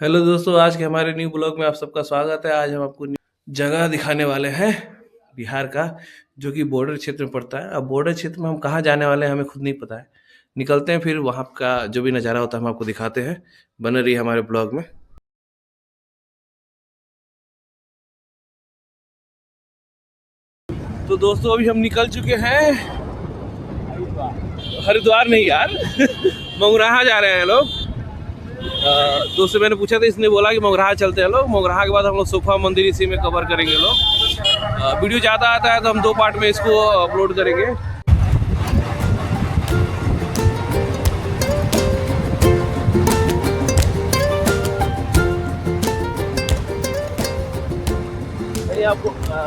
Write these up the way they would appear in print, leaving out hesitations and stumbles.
Hello दोस्तों, आज के हमारे न्यू ब्लॉग में आप सबका स्वागत है। आज हम आपको जगह दिखाने वाले हैं बिहार का, जो कि बॉर्डर क्षेत्र में पड़ता है। अब बॉर्डर क्षेत्र में हम कहाँ जाने वाले हैं हमें खुद नहीं पता है। निकलते हैं, फिर वहाँ का जो भी नज़ारा होता है हम आपको दिखाते हैं। बने रहिए हमारे ब्लॉग में। तो दोस्तों अभी हम निकल चुके हैं। हरिद्वार नहीं यार मंगुराहा जा रहे हैं लोग। दोस्त से मैंने पूछा था, इसने बोला कि मोगराहा चलते हैं लोग। मोगराहा के बाद हम लोग सोफा मंदिर इसी में कवर करेंगे लोग। वीडियो ज़्यादा आता है तो हम 2 पार्ट में इसको अपलोड करेंगे।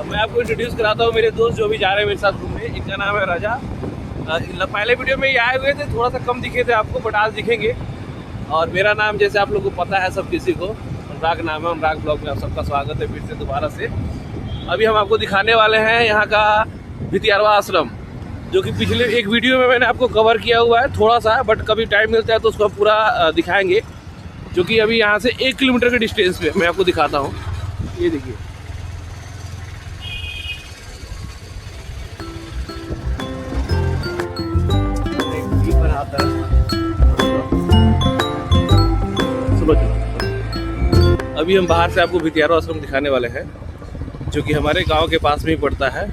मैं आपको इंट्रोड्यूस कराता हूँ मेरे दोस्त जो भी जा रहे हैं मेरे साथ घूमने। इनका नाम है राजा। पहले वीडियो में ये आए हुए थे, थोड़ा सा कम दिखे थे आपको, बट आज दिखेंगे। और मेरा नाम जैसे आप लोगों को पता है सब किसी को, अनुराग नाम है। अनुराग ब्लॉग में आप सबका स्वागत है फिर से दोबारा से। अभी हम आपको दिखाने वाले हैं यहाँ का भितियारवा आश्रम, जो कि पिछले एक वीडियो में मैंने आपको कवर किया हुआ है थोड़ा सा, बट कभी टाइम मिलता है तो उसको हम पूरा दिखाएंगे। जो कि अभी यहाँ से 1 किलोमीटर के डिस्टेंस पे मैं आपको दिखाता हूँ। ये देखिए, अभी हम बाहर से आपको भितियारवा आश्रम दिखाने वाले हैं, जो कि हमारे गांव के पास में ही पड़ता है।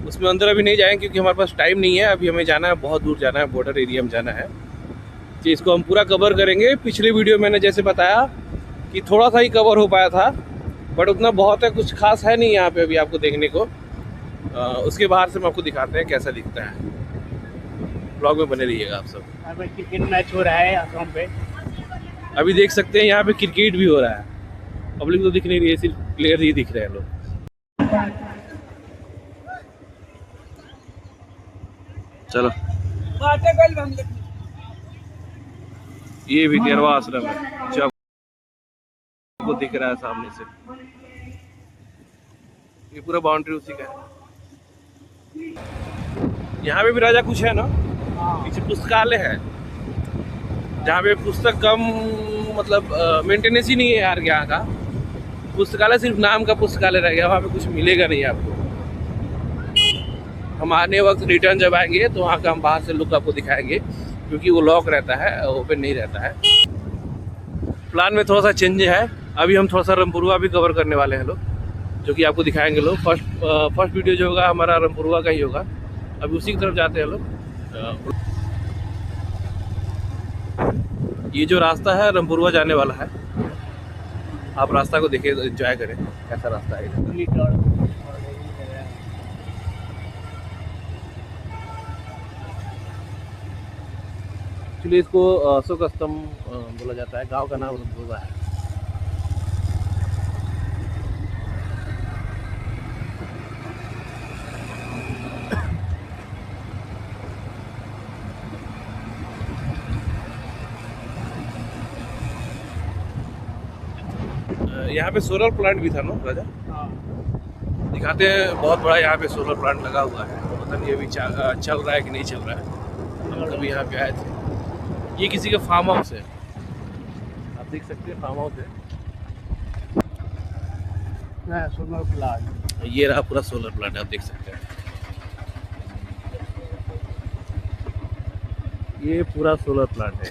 उसमें अंदर अभी नहीं जाएंगे क्योंकि हमारे पास टाइम नहीं है। अभी हमें जाना है, बहुत दूर जाना है, बॉर्डर एरिया में जाना है। तो इसको हम पूरा कवर करेंगे। पिछले वीडियो मैंने जैसे बताया कि थोड़ा सा ही कवर हो पाया था, बट उतना बहुत है, कुछ खास है नहीं यहाँ पे अभी आपको देखने को। उसके बाहर से हम आपको दिखाते हैं कैसा दिखता है। ब्लॉग में बने रहिएगा आप सब। क्रिकेट मैच हो रहा है आश्रम पे। अभी देख सकते हैं यहाँ पे क्रिकेट भी हो रहा है। पब्लिक तो दिख नहीं रही है, सिर्फ प्लेयर ही दिख रहे हैं लोग। चलो, ये भितियारवा आश्रम है जो आपको दिख रहा है सामने से। ये पूरा बाउंड्री उसी का है। यहाँ पे भी राजा कुछ है ना, पीछे पुस्तकालय है, जहाँ पे पुस्तक कम, मतलब मेंटेनेंस ही नहीं है यार यहाँ का। पुस्तकालय सिर्फ नाम का पुस्तकालय रह गया, वहाँ पे कुछ मिलेगा नहीं आपको। हम आने वक्त रिटर्न जब आएंगे तो वहाँ का हम बाहर से लुक आपको दिखाएंगे, क्योंकि वो लॉक रहता है, ओपन नहीं रहता है। प्लान में थोड़ा सा चेंज है। अभी हम थोड़ा सा रामपुरवा भी कवर करने वाले हैं लोग, जो कि आपको दिखाएंगे लोग। फर्स्ट वीडियो जो होगा हमारा रामपुरवा का ही होगा। अभी उसी की तरफ जाते हैं लोग। ये जो रास्ता है रामपुरवा जाने वाला है। आप रास्ता को देखिए, एंजॉय करें कैसा रास्ता है। एक्चुअली इसको अशोक स्तंभ बोला जाता है। गांव का नाम रामपुरवा है। यहाँ पे सोलर प्लांट भी था ना राजा? दिखाते हैं, बहुत बड़ा यहाँ पे सोलर प्लांट लगा हुआ है। तो पता नहीं अभी चल रहा है कि नहीं चल रहा है। हम कभी यहाँ पे आए थे। ये किसी का फार्म हाउस है, आप देख सकते हैं, फार्म हाउस है। सोलर प्लांट, ये रहा पूरा सोलर प्लांट, आप देख सकते हैं। ये पूरा सोलर प्लांट है।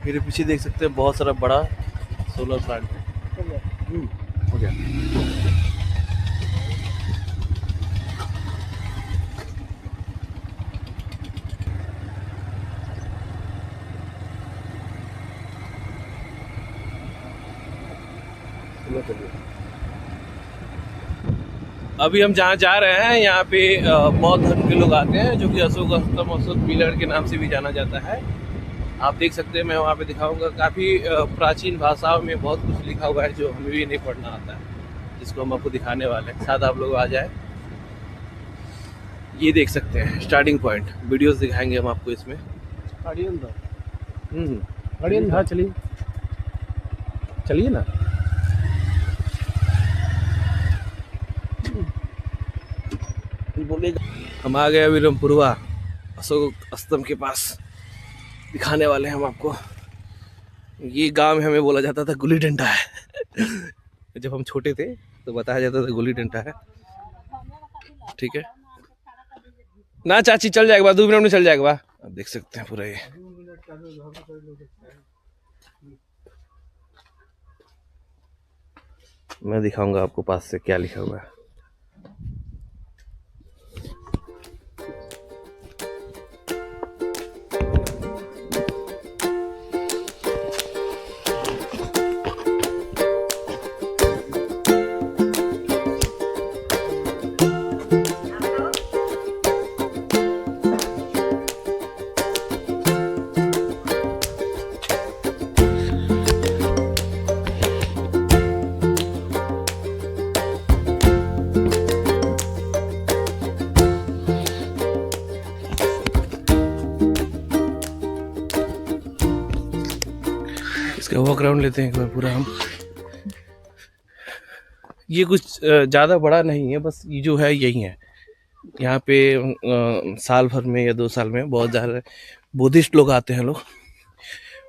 मेरे पीछे देख सकते हैं बहुत सारा बड़ा सोलर प्लांट है। हो गया। अभी हम जहाँ जा रहे हैं यहाँ पे बौद्ध धर्म के लोग आते हैं, जो कि अशोक स्तंभ, अशोक पिलर के नाम से भी जाना जाता है। आप देख सकते हैं, मैं वहाँ पे दिखाऊंगा। काफ़ी प्राचीन भाषाओं में बहुत कुछ लिखा हुआ है जो हमें भी नहीं पढ़ना आता है, जिसको हम आपको दिखाने वाले हैं। साथ आप लोग आ जाए। ये देख सकते हैं स्टार्टिंग पॉइंट। वीडियोस दिखाएंगे हम आपको इसमें। हाँ, चलिए चलिए ना। बोलेगा। हम आ गए अभी रामपुरवा अशोक स्तंभ के पास। दिखाने वाले हैं हम आपको। ये गांव में हमें बोला जाता था गुल्ली डंडा है। जब हम छोटे थे तो बताया जाता था गुल्ली डंडा है। ठीक है ना चाची, चल जाएगा 2 मिनट में चल जाएगा। आप देख सकते हैं पूरा ये। मैं दिखाऊंगा आपको पास से क्या लिखा हुआ है। इसका वॉक राउंड लेते हैं एक बार पूरा हम। ये कुछ ज़्यादा बड़ा नहीं है, बस ये जो है यही है। यहाँ पे साल भर में या 2 साल में बहुत ज़्यादा बुद्धिस्ट लोग आते हैं लोग।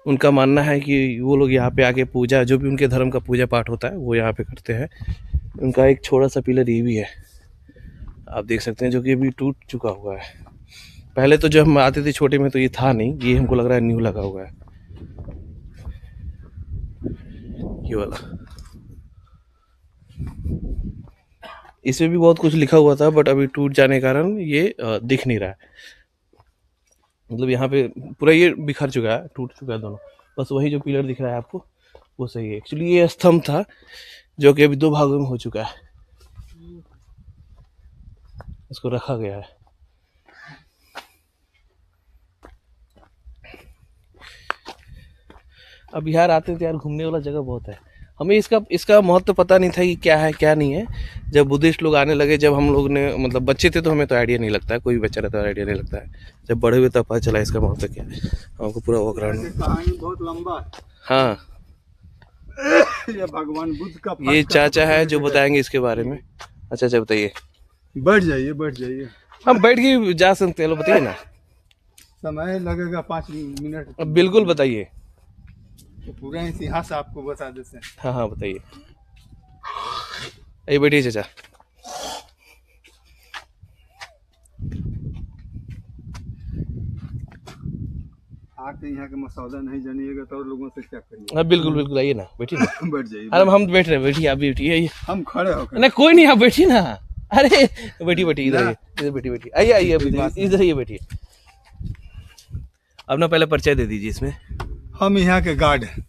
उनका मानना है कि वो लोग यहाँ पे आके पूजा, जो भी उनके धर्म का पूजा पाठ होता है वो यहाँ पे करते हैं। उनका एक छोटा सा पिलर ये भी है, आप देख सकते हैं, जो कि अभी टूट चुका हुआ है। पहले तो जब हम आते थे छोटे में तो ये था नहीं, ये हमको लग रहा है न्यू लगा हुआ है ये वाला। इसमें भी बहुत कुछ लिखा हुआ था, बट अभी टूट जाने के कारण ये दिख नहीं रहा है। मतलब यहाँ पे पूरा ये बिखर चुका है, टूट चुका है दोनों। बस वही जो पिलर दिख रहा है आपको वो सही है। एक्चुअली ये स्तंभ था जो कि अभी 2 भागों में हो चुका है, इसको रखा गया है। अब बिहार आते थे यार, घूमने वाला जगह बहुत है। हमें इसका महत्व पता नहीं था कि क्या है क्या नहीं है। जब बुद्धिस्ट लोग आने लगे, जब हम लोग ने मतलब बच्चे थे तो हमें तो आइडिया नहीं लगता है, कोई भी बच्चा रहता है आइडिया नहीं लगता है। जब बड़े हुए तब पता चला इसका महत्व क्या है। हमको पूरा वॉक राउंड। कहानी बहुत लंबा है। हाँ ये भगवान बुद्ध का ये चाचा है जो बताएंगे इसके बारे में। अच्छा अच्छा बताइए। बैठ जाइए बैठ जाइए, हम बैठ के जा सकते हैं, लो बताइए ना। समय लगेगा 5 मिनट। अब बिल्कुल बताइए। तो पूरा इतिहास आपको बता देते हैं। हाँ हाँ बताइए। ये बैठिए चाचा। आके यहाँ के मसौदा नहीं जानिएगा तो और लोगों से क्या करिए। हाँ बिल्कुल बिल्कुल, आइए ना, बैठिए ना। बैठ जाइए। अरे हम बैठ रहे हैं, बैठिए आप भी बैठिए, आइए। हम खड़े होकर। नहीं कोई नहीं, आप बैठिए ना। अरे बैठिए बैठिए, इधर आइए, इधर बैठिए बैठिए, आइए आइए इधर आइए बैठिए। अपना पहले परिचय दे दीजिए इसमें। हम यहाँ के गार्ड हैं।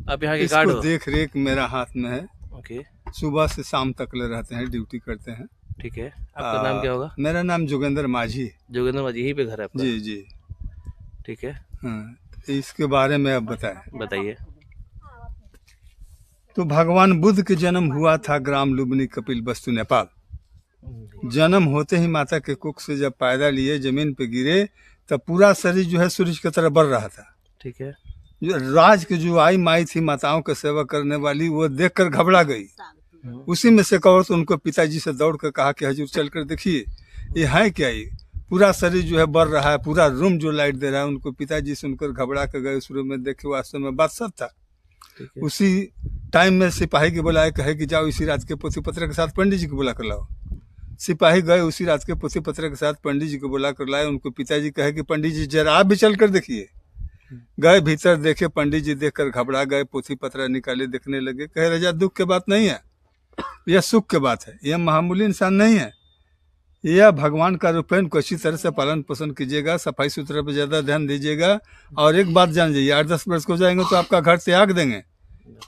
आप यहाँ के गार्ड इसको हो? देख रेख मेरा हाथ में है। ओके सुबह से शाम तक ले रहते हैं, ड्यूटी करते हैं। ठीक है। आपका नाम क्या होगा? मेरा नाम जोगेंद्र माझी। जोगेंद्र माझी, यहीं पे घर है आपका? जी जी। ठीक है। हाँ, इसके बारे में अब बताएं। बताइए। तो भगवान बुद्ध के जन्म हुआ था ग्राम लुम्बिनी कपिल वस्तु नेपाल। जन्म होते ही माता के कुख से जब पैदा लिए, जमीन पे गिरे, तब पूरा शरीर जो है सूरज की तरह बढ़ रहा था। ठीक है। जो राज की जो आई माई थी माताओं का सेवा करने वाली, वो देखकर घबरा गई। उसी में से कहो तो उनको पिताजी से दौड़ कर कहा कि हजूर चल कर देखिए ये है क्या, ये पूरा शरीर जो है बढ़ रहा है, पूरा रूम जो लाइट दे रहा है। उनको पिताजी सुनकर घबरा कर गए उस रूम में, देखे वास्तव में बात सच था। उसी टाइम में सिपाही के बुलाए, कहे कि जाओ इसी रात के पोथी पत्र के साथ पंडित जी को बुला कर लाओ। सिपाही गए, उसी रात के पोथी पत्र के साथ पंडित जी को बुला कर लाए। उनको पिताजी कहे कि पंडित जी जरा आप भी चल कर देखिए। गए भीतर, देखे पंडित जी देखकर घबरा गए, पोथी पत्र निकाले, देखने लगे। कहे राजा दुख की बात नहीं है, यह सुख की बात है। यह मामूली इंसान नहीं है, यह भगवान का रूप है। इनको अच्छी तरह से पालन पोषण कीजिएगा, सफाई सुथरे पर ज्यादा ध्यान दीजिएगा। और एक बात जान लीजिए, 8-10 वर्ष को जाएंगे तो आपका घर त्याग देंगे।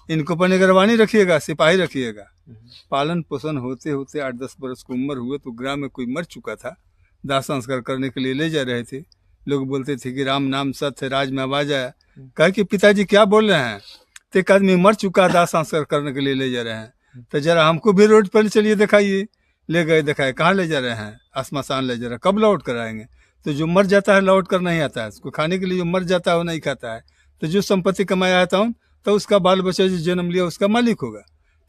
इनको पर निगरानी रखिएगा, सिपाही रखिएगा। पालन पोषण होते होते 8-10 वर्ष की उम्र हुए तो ग्राम में कोई मर चुका था। दाह संस्कार करने के लिए ले जा रहे थे। लोग बोलते थे कि राम नाम सत्य है। राज में आवाज आया, कहा कि पिताजी क्या बोल रहे हैं, तो एक आदमी मर चुका, दाह संस्कार करने के लिए ले जा रहे हैं। तो जरा हमको भी रोड पर चलिए दिखाइए। ले गए, दिखाए, कहाँ ले जा रहे हैं, आसमान ले जा रहे हैं, कब लौट कर आएंगे। तो जो मर जाता है लौट कर नहीं आता है, उसको खाने के लिए जो मर जाता है वो नहीं खाता है। तो जो संपत्ति कमाया था तो उसका बाल बच्चा जो जन्म लिया उसका मालिक होगा।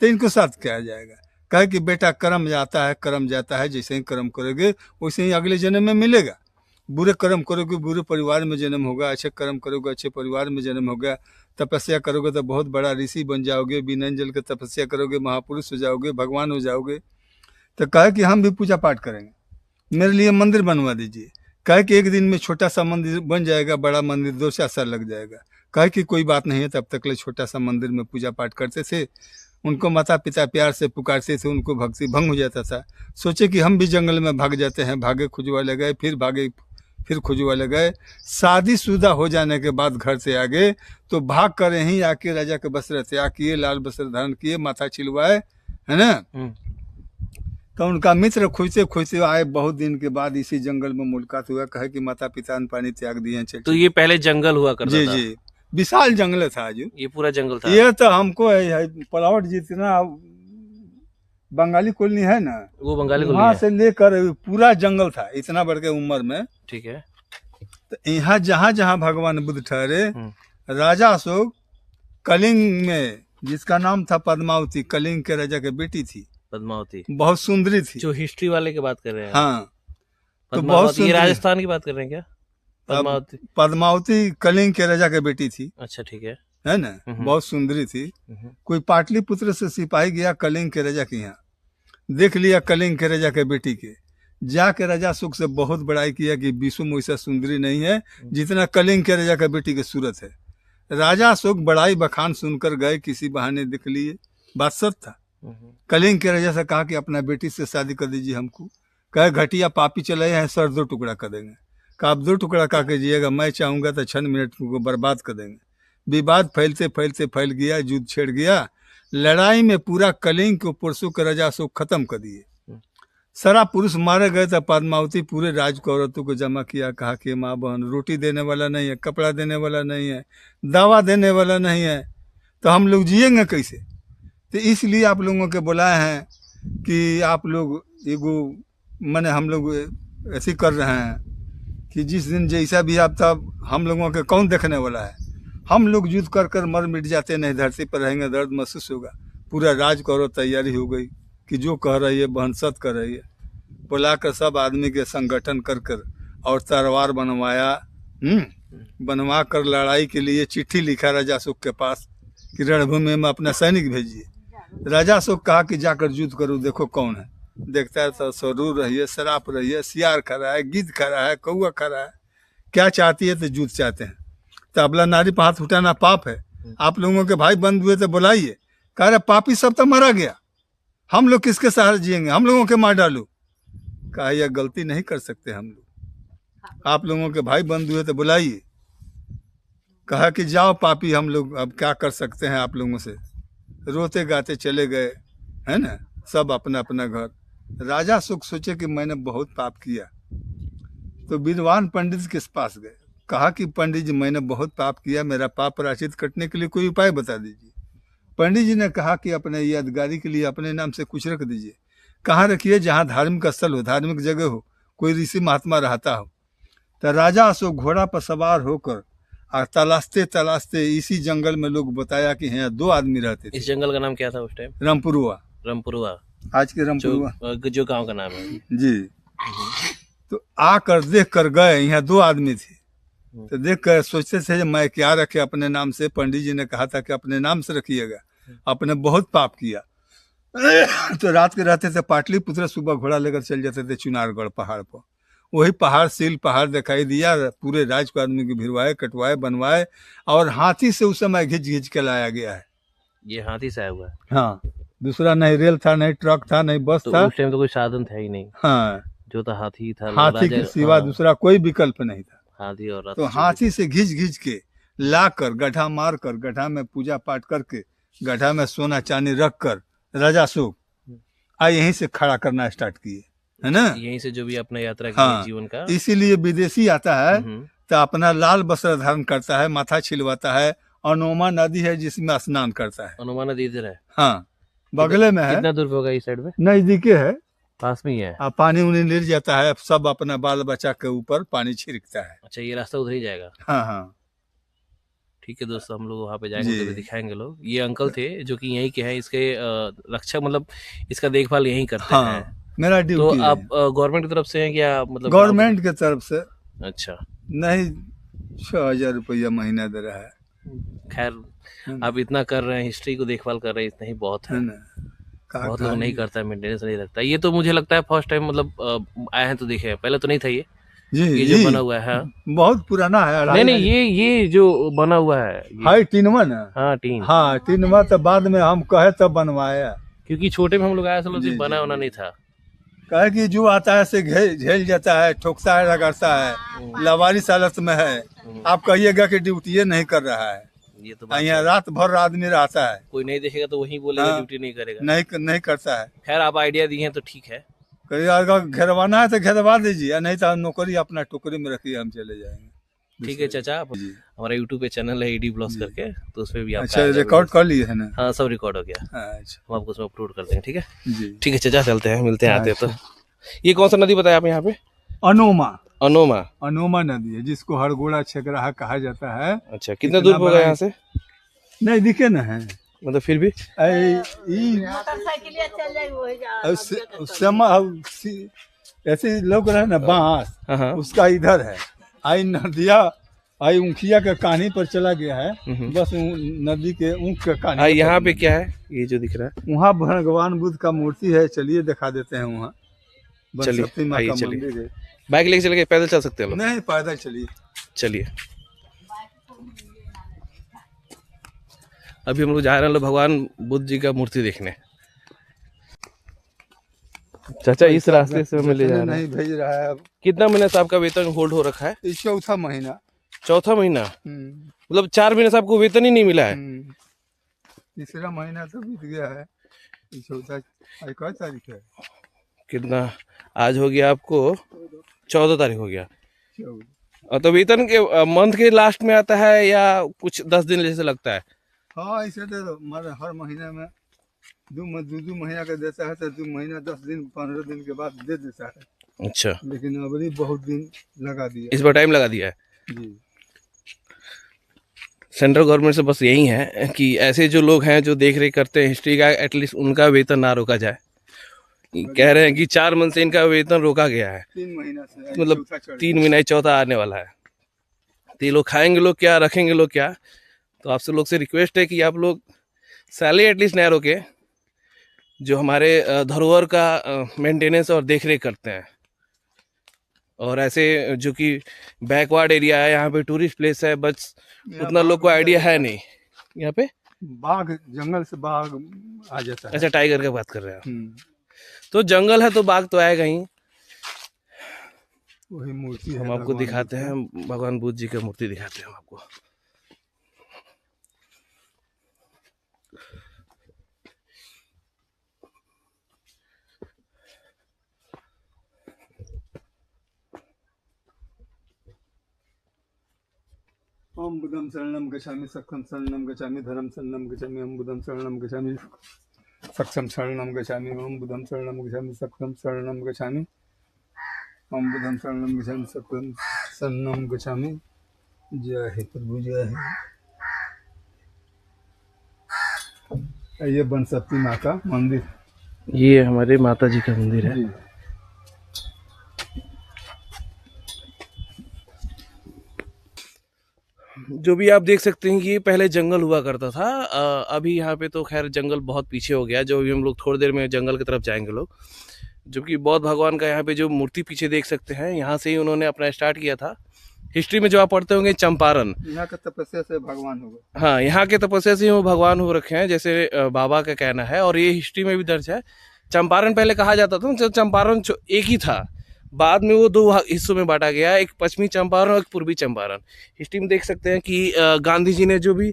तो इनको साथ किया जाएगा। कहे कि बेटा कर्म जाता है, कर्म जाता है, जैसे ही कर्म करोगे वैसे ही अगले जन्म में मिलेगा। बुरे कर्म करोगे बुरे परिवार में जन्म होगा, अच्छे कर्म करोगे अच्छे परिवार में जन्म होगा, तपस्या करोगे तो बहुत बड़ा ऋषि बन जाओगे, बिना जल के तपस्या करोगे महापुरुष हो जाओगे, भगवान हो जाओगे। तो कहे कि हम भी पूजा पाठ करेंगे, मेरे लिए मंदिर बनवा दीजिए। कहे कि एक दिन में छोटा सा मंदिर बन जाएगा, बड़ा मंदिर 2-4 साल लग जाएगा। कहे कि कोई बात नहीं है, तब तक ले छोटा सा मंदिर में पूजा पाठ करते थे, उनको माता पिता प्यार से पुकारते थे, उनको भक्ति भंग हो जाता था। सोचे कि हम भी जंगल में भाग जाते हैं, भागे खुजवाले गए, फिर खुजवाले गए। शादीशुदा हो जाने के बाद घर से आगे तो भाग कर ही आके राजा के वस्त्र त्याग किए, लाल वस्त्र धारण किए, माथा छिलवाए, है ना। तो उनका मित्र खोजते खोजते आए, बहुत दिन के बाद इसी जंगल में मुलाकात हुआ। कहे कि माता पिता ने पानी त्याग दिए हैं, चल। तो ये पहले जंगल हुआ करता जी था? जी, विशाल जंगल था जो, ये पूरा जंगल था? ये तो हमको पलावट जितना बंगाली कॉलोनी है ना, वो बंगाली वहाँ कॉलोनी से लेकर पूरा जंगल था, इतना बड़ के उम्र में। ठीक है। तो यहाँ जहाँ जहाँ भगवान बुद्ध ठहरे, राजा अशोक कलिंग में, जिसका नाम था पद्मावती, कलिंग के राजा के बेटी थी पद्मावती, बहुत सुंदरी थी। जो हिस्ट्री वाले की बात कर रहे हैं? हाँ, तो बहुत पद्मावती, ये सुंदरी। राजस्थान की बात कर रहे हैं क्या? पद्मावती, पद्मावती कलिंग के राजा के बेटी थी, अच्छा ठीक है ना, बहुत सुंदरी थी। कोई पाटलिपुत्र से सिपाही गया कलिंग के राजा के यहाँ, देख लिया कलिंग के राजा के बेटी के, जाके राजा अशोक से बहुत बड़ाई किया कि विश्व में वैसा सुंदरी नहीं है जितना कलिंग के राजा के बेटी की सूरत है। राजा अशोक बड़ाई बखान सुनकर गए, किसी बहाने देख लिए, बात सच था। कलिंग के राजा से कहा कि अपना बेटी से शादी कर दीजिए हमको। कहे घटिया पापी चले हैं, सर 2 टुकड़ा कर देंगे। कहा आप 2 टुकड़ा का कीजिएगा, मैं चाहूंगा तो 6 मिनट को बर्बाद कर देंगे। विवाद फैलते फैलते फैल गया, युद्ध छिड़ गया। लड़ाई में पूरा कलिंग को पुरुषों के राजा अशोक खत्म कर दिए, सारा पुरुष मारे गए। तो पद्मावती पूरे राज को औरतों को जमा किया, कहा कि माँ बहन रोटी देने वाला नहीं है, कपड़ा देने वाला नहीं है, दवा देने वाला नहीं है, तो हम लोग जिएंगे कैसे। तो इसलिए आप लोगों के बुलाए हैं कि आप लोग एगो मैंने हम लोग ऐसे कर रहे हैं कि जिस दिन जैसा भी आप, तब हम लोगों के कौन देखने वाला है। हम लोग युद्ध कर कर मर मिट जाते, नहीं धरती पर रहेंगे, दर्द महसूस होगा। पूरा राज करो तैयारी हो गई कि जो कह रही है बहन सत कर रही है। बुला कर सब आदमी के संगठन कर कर और तलवार बनवाया, बनवा कर लड़ाई के लिए चिट्ठी लिखा राजा अशोक के पास कि रणभूमि में अपना सैनिक भेजिए। राजा अशोक कहा कि जाकर युद्ध करो, देखो कौन है। देखता है तो सरूर रही है, शराब रही है, सियार खड़ा है, गिद्ध खड़ा है, कौआ खड़ा है, क्या चाहती है तो युद्ध चाहते हैं। तो अबला नारी पर हाथ उठाना पाप है, आप लोगों के भाई बंद हुए तो बुलाइए। कह रहे पापी सब तो मारा गया, हम लोग किसके सहारे जिएंगे, हम लोगों के मार डालो। कहा यह गलती नहीं कर सकते हम लोग, आप लोगों के भाई बंद हुए तो बुलाइए। कहा कि जाओ पापी, हम लोग अब क्या कर सकते हैं आप लोगों से। रोते गाते चले गए, है ना, सब अपना अपना घर। राजा अशोक सोचे कि मैंने बहुत पाप किया, तो विद्वान पंडित के पास गए। कहा कि पंडित जी मैंने बहुत पाप किया, मेरा पाप प्रायश्चित करने के लिए कोई उपाय बता दीजिए। पंडित जी ने कहा कि अपने यादगारी के लिए अपने नाम से कुछ रख दीजिए। कहाँ रखिए, जहाँ धार्मिक स्थल हो, धार्मिक जगह हो, कोई ऋषि महात्मा रहता हो। तो राजा अशोक घोड़ा पर सवार होकर और तलाशते तलाशते इसी जंगल में लोग बताया कि यहाँ 2 आदमी रहते थे। इस जंगल का नाम क्या था उस टाइम? रामपुरुआ, रामपुरुआ, आज के रामपुरुआ जो गांव का नाम है जी। तो आकर देख कर गए, यहाँ 2 आदमी थे। तो देख कर सोचते थे मैं क्या रखे अपने नाम से। पंडित जी ने कहा था कि अपने नाम से रखिएगा, आपने बहुत पाप किया। तो रात के रहते थे पाटलिपुत्र, सुबह घोड़ा लेकर चल जाते थे चुनारगढ़ पहाड़ पर। वही पहाड़ सील पहाड़ दिखाई दिया, पूरे राज को आदमी को भिरवाए, कटवाए, बनवाए और हाथी से उस समय घिंच घिंच के लाया गया है। ये हाथी से आया हुआ है? हाँ, दूसरा नहीं रेल था, नहीं ट्रक था, नहीं बस था। उस टाइम तो कोई साधन था ही नहीं। हाँ, जो था हाथी था, हाथी के सिवा दूसरा कोई विकल्प नहीं था। हाथी और तो हाथी से घिंच घिंच के लाकर गड्ढा मार कर, गड्ढा में पूजा पाठ करके, गड्ढा में सोना चांदी रख कर राजा अशोक यहीं से खड़ा करना स्टार्ट किए, है ना। यहीं से जो भी अपना यात्रा की हाँ, जीवन का। इसीलिए विदेशी आता है तो अपना लाल वस्त्र धारण करता है, माथा छिलवाता है। अनोमा नदी है जिसमें स्नान करता है। अनोमा नदी इधर है? हाँ, बगले में है। कितना दूर होगा इस साइड में? नजदीके है, पास में ही है। पानी उनी गिर जाता है, सब अपना बाल बच्चा के ऊपर पानी छिड़कता है। अच्छा, ये रास्ता उधर ही जाएगा? हाँ हाँ, ठीक है दोस्तों, हम लोग वहाँ पे जाएंगे तो दिखाएंगे लोग। ये अंकल थे जो कि यहीं के हैं, इसके रक्षक, मतलब इसका देखभाल यहीं करते हैं। मेरा ड्यूटी तो आप गवर्नमेंट की तरफ से हैं क्या? मतलब गवर्नमेंट की तरफ से अच्छा, नहीं 6,000 रुपया महीना दे रहा है खैर आप इतना कर रहे हैं, हिस्ट्री को देखभाल कर रहे हैं, इतना ही बहुत है। है ना। का बहुत लोग नहीं कहा करता है, मेंटेनेंस नहीं रखता। ये तो मुझे लगता है फर्स्ट टाइम मतलब आए हैं तो देखे हैं, पहले तो नहीं था जी ये जो जी बना हुआ है। हाँ। बहुत पुराना है, नहीं 2.5 नहीं, ये जो बना हुआ है ये, हाई टीनवा ना। हाँ टीन। हाँ टीनवा तो बाद में हम कहे तब बनवाया। क्योंकि छोटे में हम लोग आए थे, जी, बना जी, होना जी। नहीं था। कहे कि जो आता है से झेल जाता है, ठोकता है, रगड़ता है, लावारिस हालत में है। आप कहिएगा कि ड्यूटी नहीं कर रहा है। ये तो बात यहाँ है। रात भर आदमी रहता है, कोई नहीं देखेगा तो वही बोलेगा हाँ, ड्यूटी नहीं करेगा। नहीं करता है। खैर आप आइडिया दिए हैं तो ठीक है। कहीं अगर घेरवाना है तो घेरवा दीजिए, नहीं तो नौकरी अपना टोकरी में रखिए, हम चले जाएंगे। ठीक है चाचा, आप जी। हमारा यूट्यूब पे चैनल है ईडी ब्लॉग्स जी। करके, तो उसपे भी आपका अच्छा आएगा रिकॉर्ड वीडियो। कर लिए है ना। हाँ सब रिकॉर्ड हो गया, अच्छा हम आपको उसमें अपलोड कर देंगे। ठीक है, जी। ठीक है चाचा, चलते हैं, मिलते हैं आते हैं तो। अच्छा। ये कौन सा नदी बताया आप यहाँ पे? अनोमा अनोमा। अनोमा नदी है, जिसको हरगोड़ा छेकराहा कहा जाता है। अच्छा, कितना इतना दूर होगा बड़ा- यहाँ से? नहीं दिखे ना है। मतलब फिर भी ऐसे लोग रहे ना बांस, हाँ हाँ। उसका इधर है। आई नदिया आई ऊखिया के कहानी पर चला गया है, बस नदी के ऊख के कहानी। यहाँ पे क्या है ये जो दिख रहा है? वहाँ भगवान बुद्ध का मूर्ति है, चलिए दिखा देते हैं। वहाँ चलिए, बनशक्ति माँ आइए, का चलिए। मंदिर है। बाइक लेके चल के पैदल चल सकते हैं लोग? नहीं पैदल चलिए। चलिए, अभी हम लोग जा रहे हैं भगवान बुद्ध जी का मूर्ति देखने। चाचा इस रास्ते से हमें ले जा रहे नहीं हैं। भेज रहा है अब। कितना महीने से आपका वेतन होल्ड हो रखा है? ये चौथा महीना। चौथा महीना? मतलब 4 महीने से आपको वेतन ही नहीं मिला है? तीसरा महीना तो बीत गया है, ये चौथा। आज कौन तारीख है? कितना आज हो गया आपको? 14 तारीख हो गया। 14। और तो वेतन के मंथ के लास्ट में आता है या कुछ 10 दिन जैसे लगता है? हाँ ऐसे तो हर महीने में दो महीना का देता है, तो 2 महीना 10 दिन 15 दिन के बाद दे देता है। अच्छा, लेकिन अभी बहुत दिन लगा दिया इस बार टाइम लगा दिया है जी। सेंट्रल गवर्नमेंट से। बस यही है कि ऐसे जो लोग हैं जो देख रेख करते हैं हिस्ट्री का, एटलीस्ट उनका वेतन ना रोका जाए। कह रहे हैं कि 4 मंथ से इनका वेतन रोका गया है, 3 महीना से, मतलब चौथा चढ़ 3 महीना चौथा आने वाला है। तो ये लोग खाएंगे लोग क्या, रखेंगे लोग क्या? तो आपसे लोग से रिक्वेस्ट है कि आप लोग सैलरी एटलीस्ट ना रोके, जो हमारे धरोहर का मेंटेनेंस और देख रेख करते हैं। और ऐसे जो कि बैकवर्ड एरिया है, यहाँ पे टूरिस्ट प्लेस है, बस उतना लोग को आइडिया है नहीं। यहाँ पे बाघ, जंगल से बाघ आ जाता है। अच्छा, टाइगर की बात कर रहे हैं। हम्म। तो जंगल है तो बाघ तो आएगा ही। वही मूर्ति है, हम आपको भगवान दिखाते बुद्ध हैं, भगवान बुद्ध जी का मूर्ति दिखाते हैं हम आपको। ओम बुद्धं शरणं गच्छामि, सत्यं शरणं गच्छामि, धर्मं शरणं गच्छामि, ओम बुद्धं शरणं गच्छामि, सत्यं शरणं गच्छामि, ओम बुद्धं शरणं गच्छामि, सत्यं शरणं गच्छामि, ओम बुद्धं शरणं गच्छामि, सत्यं शरणं गच्छामि। जय हे प्रभु, जय हे। ये बनशक्ति माँ का मंदिर, ये हमारे माता जी का मंदिर है। जी। जो भी आप देख सकते हैं कि ये पहले जंगल हुआ करता था। अभी यहाँ पे तो खैर जंगल बहुत पीछे हो गया। जो भी हम लोग थोड़ी देर में जंगल की तरफ जाएंगे लोग, जो कि बौद्ध भगवान का यहाँ पे जो मूर्ति पीछे देख सकते हैं, यहाँ से ही उन्होंने अपना स्टार्ट किया था। हिस्ट्री में जो आप पढ़ते होंगे चंपारण, यहाँ का तपस्या से भगवान हो गए। हाँ, यहाँ के तपस्या से वो भगवान हो रखे हैं, जैसे बाबा का कहना है। और ये हिस्ट्री में भी दर्ज है। चंपारण पहले कहा जाता था, जब चंपारण एक ही था, बाद में वो 2 हिस्सों में बांटा गया, एक पश्चिमी चंपारण और एक पूर्वी चंपारण। हिस्ट्री में देख सकते हैं कि गांधी जी ने जो भी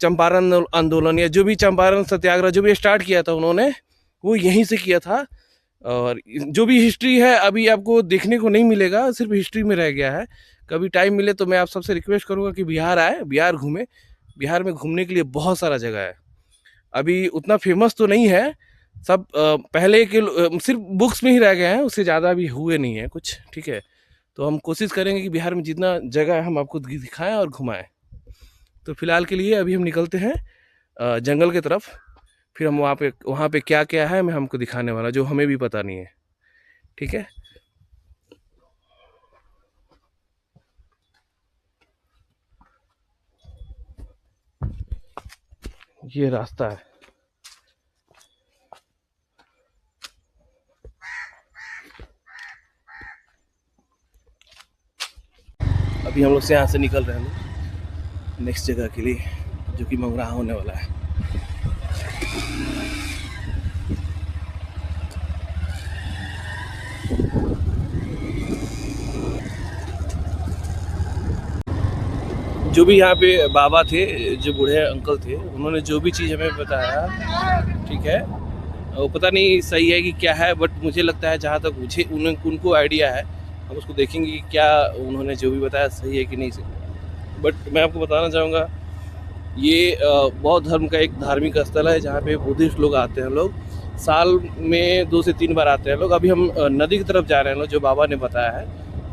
चंपारण आंदोलन या जो भी चंपारण सत्याग्रह जो भी स्टार्ट किया था, उन्होंने वो यहीं से किया था। और जो भी हिस्ट्री है अभी आपको देखने को नहीं मिलेगा, सिर्फ हिस्ट्री में रह गया है। कभी टाइम मिले तो मैं आप सबसे रिक्वेस्ट करूँगा कि बिहार आए, बिहार घूमें। बिहार में घूमने के लिए बहुत सारा जगह है। अभी उतना फेमस तो नहीं है, सब पहले के सिर्फ बुक्स में ही रह गए हैं, उससे ज़्यादा अभी हुए नहीं है कुछ। ठीक है, तो हम कोशिश करेंगे कि बिहार में जितना जगह है हम आपको दिखाएं और घुमाएं। तो फिलहाल के लिए अभी हम निकलते हैं जंगल की तरफ। फिर हम वहाँ पे क्या क्या है मैं हमको दिखाने वाला, जो हमें भी पता नहीं है। ठीक है। ये रास्ता है। अभी हम लोग से यहाँ से निकल रहे हैं नेक्स्ट जगह के लिए, जो कि मंगरा होने वाला है। जो भी यहाँ पे बाबा थे, जो बूढ़े अंकल थे, उन्होंने जो भी चीज़ हमें बताया, ठीक है, वो पता नहीं सही है कि क्या है, बट मुझे लगता है जहाँ तक मुझे उनको आइडिया है, हम उसको देखेंगे कि क्या उन्होंने जो भी बताया सही है कि नहीं सही। बट मैं आपको बताना चाहूँगा, ये बौद्ध धर्म का एक धार्मिक स्थल है जहाँ पे बुद्धिस्ट लोग आते हैं। लोग साल में 2 से 3 बार आते हैं लोग। अभी हम नदी की तरफ जा रहे हैं लोग, जो बाबा ने बताया है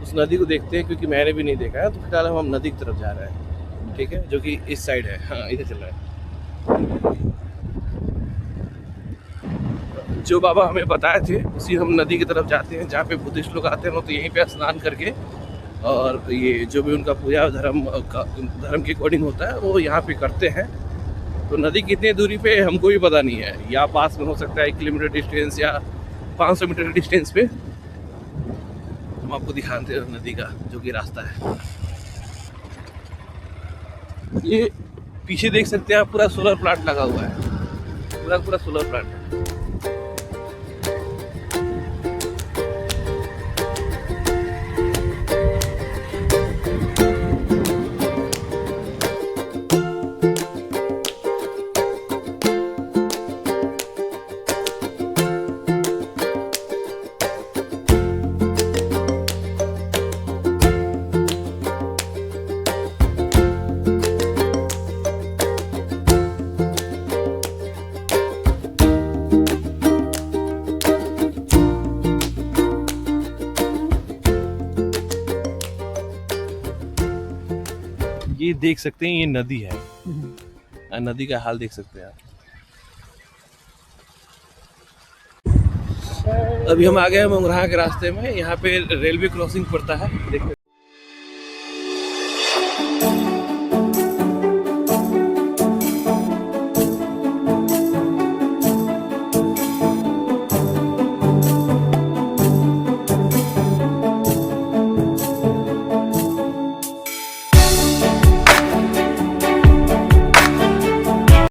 उस नदी को देखते हैं, क्योंकि मैंने भी नहीं देखा है। तो फिलहाल हम नदी की तरफ जा रहे हैं, ठीक है, जो कि इस साइड है। हाँ, इधर चल रहा है। जो बाबा हमें बताए थे उसी हम नदी की तरफ जाते हैं, जहाँ पे बुद्धिस्ट लोग आते हैं। तो यहीं पे स्नान करके और ये जो भी उनका पूजा धर्म के अकॉर्डिंग होता है वो यहाँ पे करते हैं। तो नदी कितनी दूरी पे हमको भी पता नहीं है, या पास में हो सकता है 1 किलोमीटर डिस्टेंस या 500 मीटर डिस्टेंस पे। हम आपको दिखाते हैं नदी का जो कि रास्ता है। ये पीछे देख सकते हैं आप, पूरा सोलर प्लांट लगा हुआ है, पूरा सोलर प्लांट है। ये देख सकते हैं, ये नदी है। नदी का हाल देख सकते हैं आप। अभी हम आ गए हैं मंगरा के रास्ते में। यहाँ पे रेलवे क्रॉसिंग पड़ता है, देखते